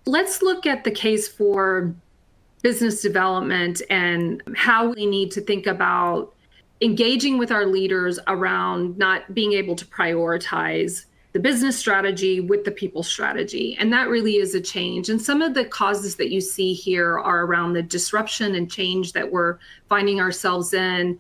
Let's look at the case for business development and how we need to think about engaging with our leaders around not being able to prioritize the business strategy with the people strategy. And that really is a change. And some of the causes that you see here are around the disruption and change that we're finding ourselves in,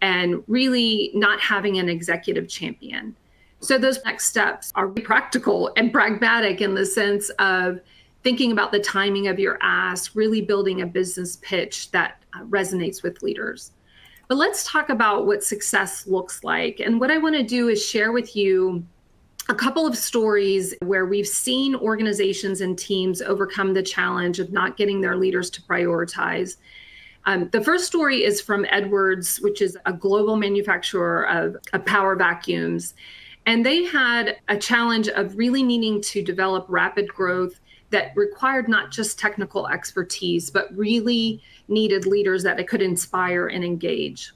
and really not having an executive champion. So those next steps are practical and pragmatic in the sense of thinking about the timing of your ask, really building a business pitch that resonates with leaders. But let's talk about what success looks like. And what I want to do is share with you a couple of stories where we've seen organizations and teams overcome the challenge of not getting their leaders to prioritize. The first story is from Edwards, which is a global manufacturer of power vacuums. And they had a challenge of really needing to develop rapid growth that required not just technical expertise, but really needed leaders that it could inspire and engage.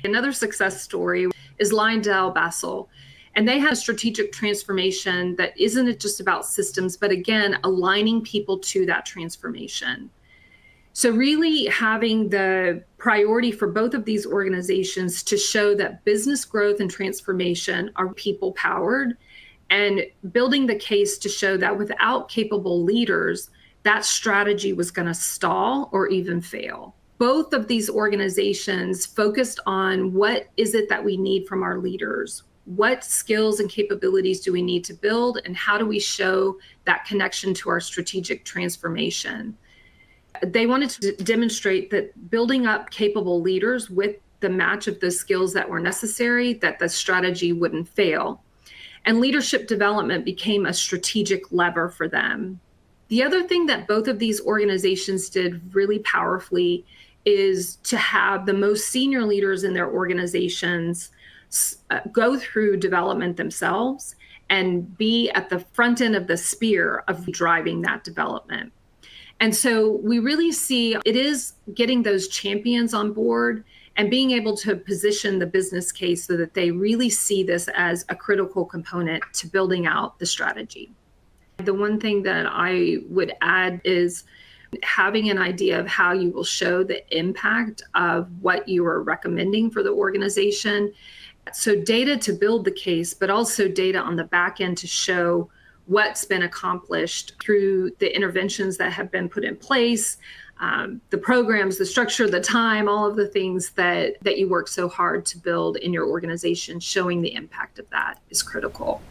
Another success story is LyondellBasell. And they had a strategic transformation that isn't just about systems, but again, aligning people to that transformation. So really having the priority for both of these organizations to show that business growth and transformation are people powered, and building the case to show that without capable leaders, that strategy was going to stall or even fail. Both of these organizations focused on what is it that we need from our leaders? What skills and capabilities do we need to build? And how do we show that connection to our strategic transformation? They wanted to demonstrate that building up capable leaders with the match of the skills that were necessary, that the strategy wouldn't fail. And leadership development became a strategic lever for them. The other thing that both of these organizations did really powerfully is to have the most senior leaders in their organizations go through development themselves and be at the front end of the spear of driving that development. And so we really see it is getting those champions on board and being able to position the business case so that they really see this as a critical component to building out the strategy. The one thing that I would add is having an idea of how you will show the impact of what you are recommending for the organization. So data to build the case, but also data on the back end to show what's been accomplished through the interventions that have been put in place, the programs, the structure, the time, all of the things that you work so hard to build in your organization. Showing the impact of that is critical.